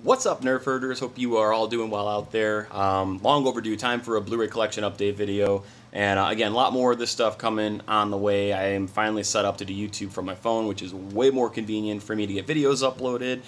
What's up, Nerf Herders? Hope you are all doing well out there. Long overdue time for a Blu-ray collection update video. And again, a lot more of this stuff coming on the way. I am finally set up to do YouTube from my phone, which is way more convenient for me to get videos uploaded.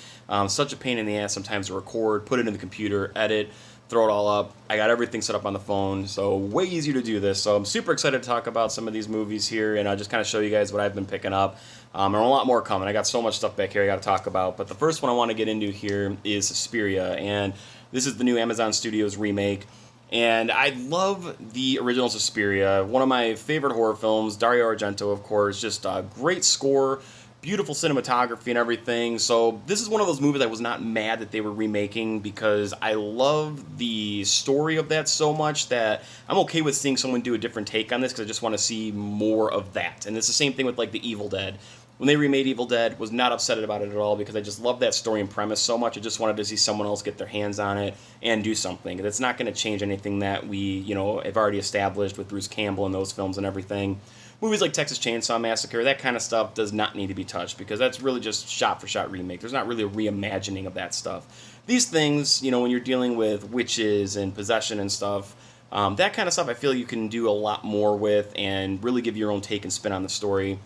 Such a pain in the ass sometimes to record, put it in the computer, edit, throw it all up. I got everything set up on the phone, so way easier to do this. So I'm super excited to talk about some of these movies here, and I'll just kind of show you guys what I've been picking up. And a lot more coming. I got so much stuff back here I got to talk about. But the first one I want to get into here is Suspiria, and this is the new Amazon Studios remake. And I love the original Suspiria, one of my favorite horror films. Dario Argento, of course, just a great score, beautiful cinematography and everything. So this is one of those movies I was not mad that they were remaking, because I love the story of that so much that I'm okay with seeing someone do a different take on this, because I just want to see more of that. And it's the same thing with like the Evil Dead. When they remade Evil Dead, was not upset about it at all, because I just love that story and premise so much. I just wanted to see someone else get their hands on it and do something. That's not going to change anything that we, have already established with Bruce Campbell and those films and everything. Movies like Texas Chainsaw Massacre, that kind of stuff does not need to be touched, because that's really just shot-for-shot remake. There's not really a reimagining of that stuff. These things, when you're dealing with witches and possession and stuff, that kind of stuff I feel you can do a lot more with and really give your own take and spin on the story.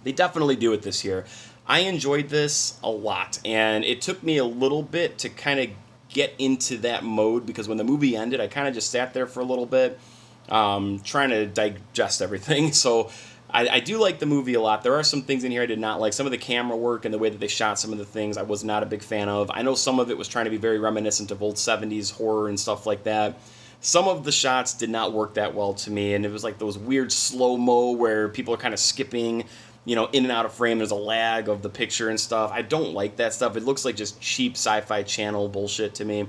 They definitely do it this year. I enjoyed this a lot, and it took me a little bit to kind of get into that mode, because when the movie ended, I kind of just sat there for a little bit, trying to digest everything. So I do like the movie a lot. There are some things in here I did not like. Some of the camera work and the way that they shot some of the things I was not a big fan of. I know some of it was trying to be very reminiscent of old 70s horror and stuff like that. Some of the shots did not work that well to me, and it was like those weird slow-mo where people are kind of skipping, in and out of frame. There's a lag of the picture and stuff. I don't like that stuff. It looks like just cheap Sci-Fi Channel bullshit to me.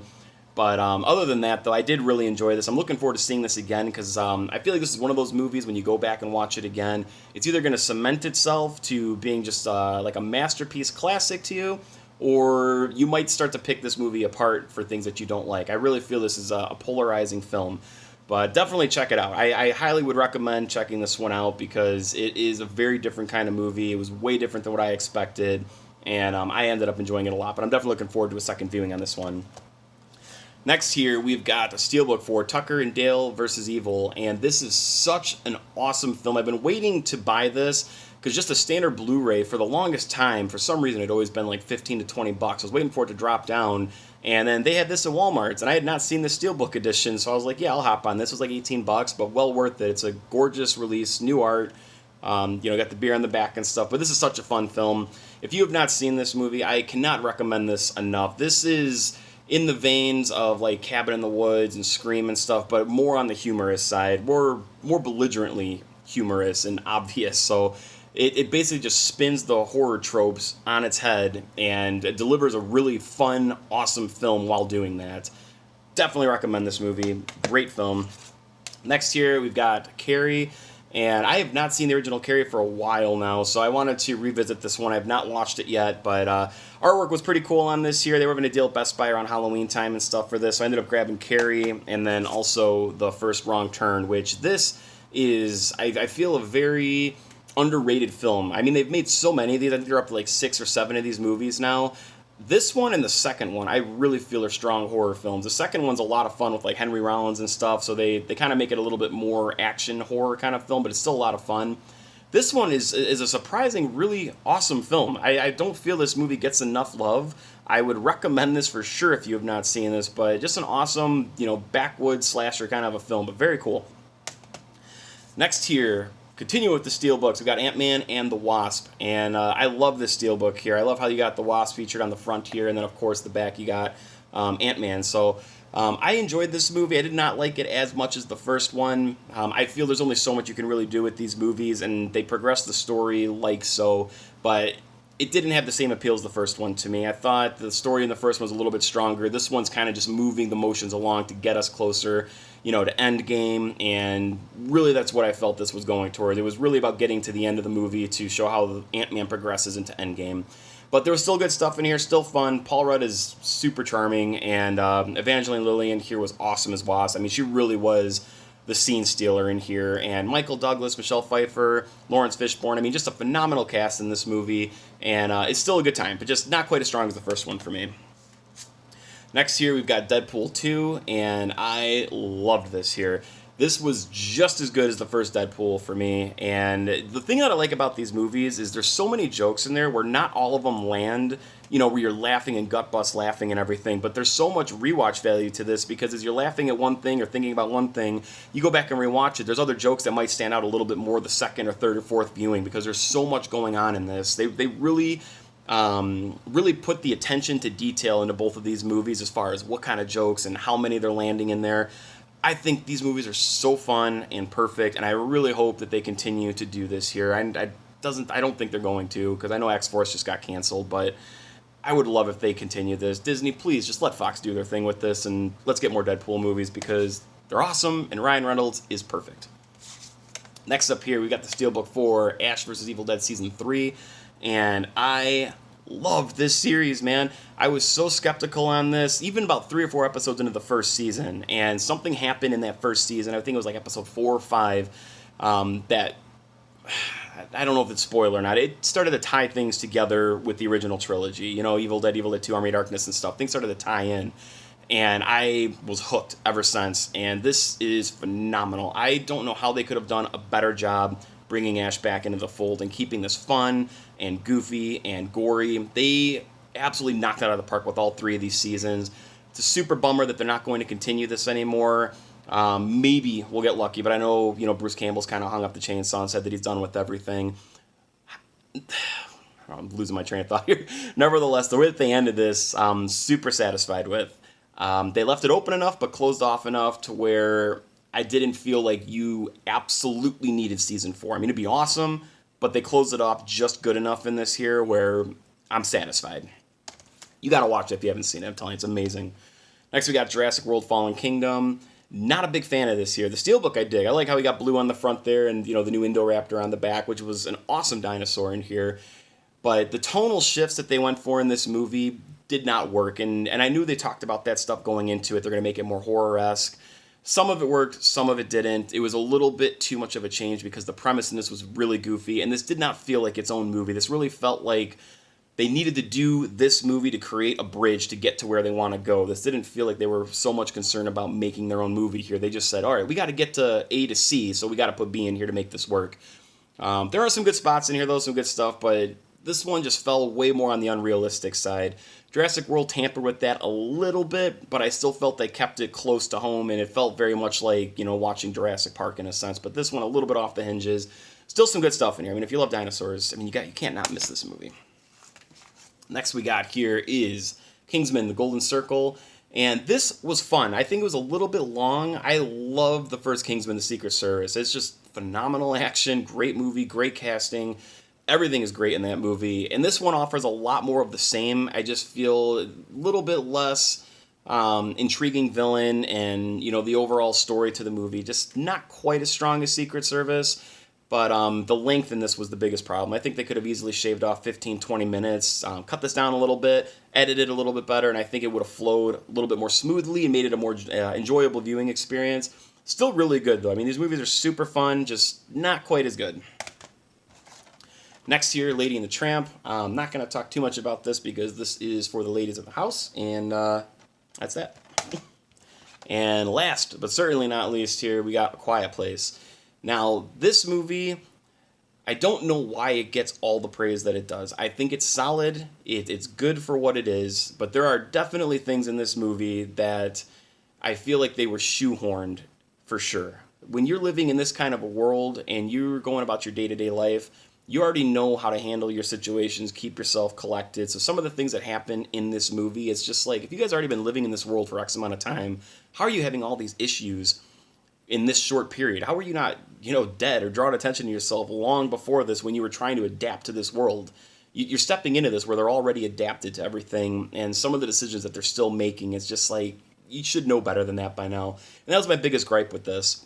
But other than that, though, I did really enjoy this. I'm looking forward to seeing this again, because I feel like this is one of those movies, when you go back and watch it again, it's either going to cement itself to being just like a masterpiece classic to you, or you might start to pick this movie apart for things that you don't like. I really feel this is a polarizing film. But definitely check it out. I highly would recommend checking this one out, because it is a very different kind of movie. It was way different than what I expected, and I ended up enjoying it a lot. But I'm definitely looking forward to a second viewing on this one. Next here, we've got a steelbook for Tucker and Dale vs. Evil, and this is such an awesome film. I've been waiting to buy this, because just a standard Blu-ray, for the longest time, for some reason, it had always been like 15 to 20 bucks. I was waiting for it to drop down, and then they had this at Walmart's, and I had not seen the steelbook edition, so I was like, yeah, I'll hop on this. It was like 18 bucks, but well worth it. It's a gorgeous release, new art, got the beer on the back and stuff, but this is such a fun film. If you have not seen this movie, I cannot recommend this enough. This is in the veins of like Cabin in the Woods and Scream and stuff, but more on the humorous side, more belligerently humorous and obvious. So it basically just spins the horror tropes on its head, and it delivers a really fun, awesome film while doing that. Definitely recommend this movie. Great film. Next here, we've got Carey. And I have not seen the original Carey for a while now, so I wanted to revisit this one. I have not watched it yet, but artwork was pretty cool on this here. They were having a deal at Best Buy around Halloween time and stuff for this, so I ended up grabbing Carey, and then also The First Wrong Turn, which this is, I feel, a very underrated film. I mean, they've made so many of these. I think they're up to like 6 or 7 of these movies now. This one and the second one, I really feel are strong horror films. The second one's a lot of fun with like Henry Rollins and stuff, so they kind of make it a little bit more action horror kind of film, but it's still a lot of fun. This one is a surprising, really awesome film. I don't feel this movie gets enough love. I would recommend this for sure if you have not seen this, but just an awesome, backwoods slasher kind of a film, but very cool. Next here, continue with the steelbooks. We've got AntMan and the Wasp, and I love this steelbook here. I love how you got the Wasp featured on the front here, and then of course the back you got AntMan. So I enjoyed this movie. I did not like it as much as the first one. I feel there's only so much you can really do with these movies, and they progress the story like so, but it didn't have the same appeal as the first one to me. I thought the story in the first one was a little bit stronger. This one's kind of just moving the motions along to get us closer, to Endgame, and really that's what I felt this was going towards. It was really about getting to the end of the movie to show how Ant-Man progresses into Endgame. But there was still good stuff in here, still fun. Paul Rudd is super charming, and Evangeline Lilly here was awesome as Wasp. I mean, she really was the scene stealer in here, and Michael Douglas, Michelle Pfeiffer, Lawrence Fishburne. I mean, just a phenomenal cast in this movie, and it's still a good time, but just not quite as strong as the first one for me. Next here, we've got Deadpool 2, and I loved this here. This was just as good as the first Deadpool for me, and the thing that I like about these movies is there's so many jokes in there where not all of them land, where you're laughing and gut bust laughing and everything, but there's so much rewatch value to this because as you're laughing at one thing or thinking about one thing, you go back and rewatch it. There's other jokes that might stand out a little bit more the second or third or fourth viewing because there's so much going on in this. They really really put the attention to detail into both of these movies as far as what kind of jokes and how many they're landing in there. I think these movies are so fun and perfect, and I really hope that they continue to do this here. I don't think they're going to, because I know X-Force just got canceled, but I would love if they continue this. Disney, please just let Fox do their thing with this, and let's get more Deadpool movies because they're awesome, and Ryan Reynolds is perfect. Next up here, we got the Steelbook for Ash vs. Evil Dead Season 3, and I loved this series, man. I was so skeptical on this, even about 3 or 4 episodes into the first season, and something happened in that first season, I think it was like episode 4 or 5, that, I don't know if it's spoiler or not, it started to tie things together with the original trilogy, Evil Dead 2, Army of Darkness and stuff, things started to tie in, and I was hooked ever since, and this is phenomenal. I don't know how they could have done a better job bringing Ash back into the fold and keeping this fun and goofy and gory. They absolutely knocked it out of the park with all 3 of these seasons. It's a super bummer that they're not going to continue this anymore. Maybe we'll get lucky, but I know, Bruce Campbell's kind of hung up the chainsaw and said that he's done with everything. I'm losing my train of thought here. Nevertheless, the way that they ended this, I'm super satisfied with. They left it open enough, but closed off enough to where I didn't feel like you absolutely needed season 4. I mean, it'd be awesome, but they closed it off just good enough in this here where I'm satisfied. You gotta watch it if you haven't seen it. I'm telling you, it's amazing. Next, we got Jurassic World Fallen Kingdom. Not a big fan of this here. The Steelbook I dig. I like how he got blue on the front there and, the new Indoraptor on the back, which was an awesome dinosaur in here. But the tonal shifts that they went for in this movie did not work, and I knew they talked about that stuff going into it. They're going to make it more horror-esque. Some of it worked, some of it didn't. It was a little bit too much of a change because the premise in this was really goofy, and this did not feel like its own movie. This really felt like they needed to do this movie to create a bridge to get to where they want to go. This didn't feel like they were so much concerned about making their own movie here. They just said, all right, we got to get to A to C, so we got to put B in here to make this work. There are some good spots in here, though, some good stuff, but this one just fell way more on the unrealistic side. Jurassic World tampered with that a little bit, but I still felt they kept it close to home, and it felt very much like, watching Jurassic Park in a sense, but this one a little bit off the hinges. Still some good stuff in here. I mean, if you love dinosaurs, you can't not miss this movie. Next we got here is Kingsman, The Golden Circle, and this was fun. I think it was a little bit long. I love the first Kingsman, The Secret Service. It's just phenomenal action, great movie, great casting. Everything is great in that movie, and this one offers a lot more of the same. I just feel a little bit less intriguing villain, and the overall story to the movie just not quite as strong as Secret Service, but the length in this was the biggest problem. I think they could have easily shaved off 15-20 minutes, cut this down a little bit, edited a little bit better, and I think it would have flowed a little bit more smoothly and made it a more enjoyable viewing experience. Still really good, though. I mean, these movies are super fun, just not quite as good. Next here, Lady and the Tramp. I'm not going to talk too much about this because this is for the ladies of the house, and that's that. And last, but certainly not least here, we got A Quiet Place. Now, this movie, I don't know why it gets all the praise that it does. I think it's solid, it's good for what it is, but there are definitely things in this movie that I feel like they were shoehorned for sure. When you're living in this kind of a world and you're going about your day-to-day life, you already know how to handle your situations, keep yourself collected. So some of the things that happen in this movie, it's just like, if you guys already been living in this world for X amount of time, how are you having all these issues in this short period? How are you not, dead or drawing attention to yourself long before this when you were trying to adapt to this world? You're stepping into this where they're already adapted to everything, and some of the decisions that they're still making, it's just like, you should know better than that by now. And that was my biggest gripe with this.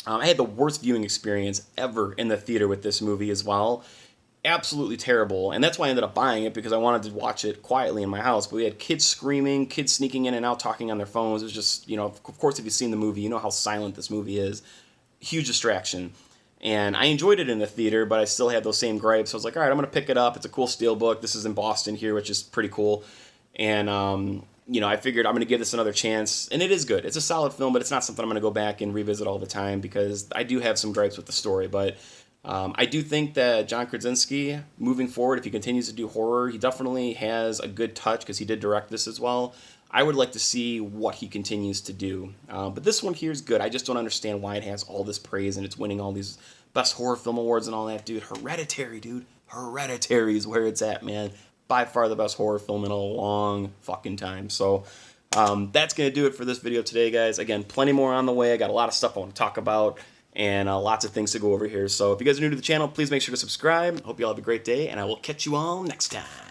I had the worst viewing experience ever in the theater with this movie as well. Absolutely terrible. And that's why I ended up buying it, because I wanted to watch it quietly in my house. But we had kids screaming, kids sneaking in and out, talking on their phones. It was just, of course, if you've seen the movie, you know how silent this movie is. Huge distraction. And I enjoyed it in the theater, but I still had those same gripes. So I was like, all right, I'm going to pick it up. It's a cool steelbook. This is in Boston here, which is pretty cool. And you know, I figured I'm going to give this another chance, and it is good. It's a solid film, but it's not something I'm going to go back and revisit all the time because I do have some gripes with the story. But I do think that John Krasinski, moving forward, if he continues to do horror, he definitely has a good touch because he did direct this as well. I would like to see what he continues to do. But this one here is good. I just don't understand why it has all this praise and it's winning all these best horror film awards and all that, dude. Hereditary, dude. Hereditary is where it's at, man. By far the best horror film in a long fucking time. So that's going to do it for this video today, guys. Again, plenty more on the way. I got a lot of stuff I want to talk about and lots of things to go over here. So if you guys are new to the channel, please make sure to subscribe. Hope you all have a great day, and I will catch you all next time.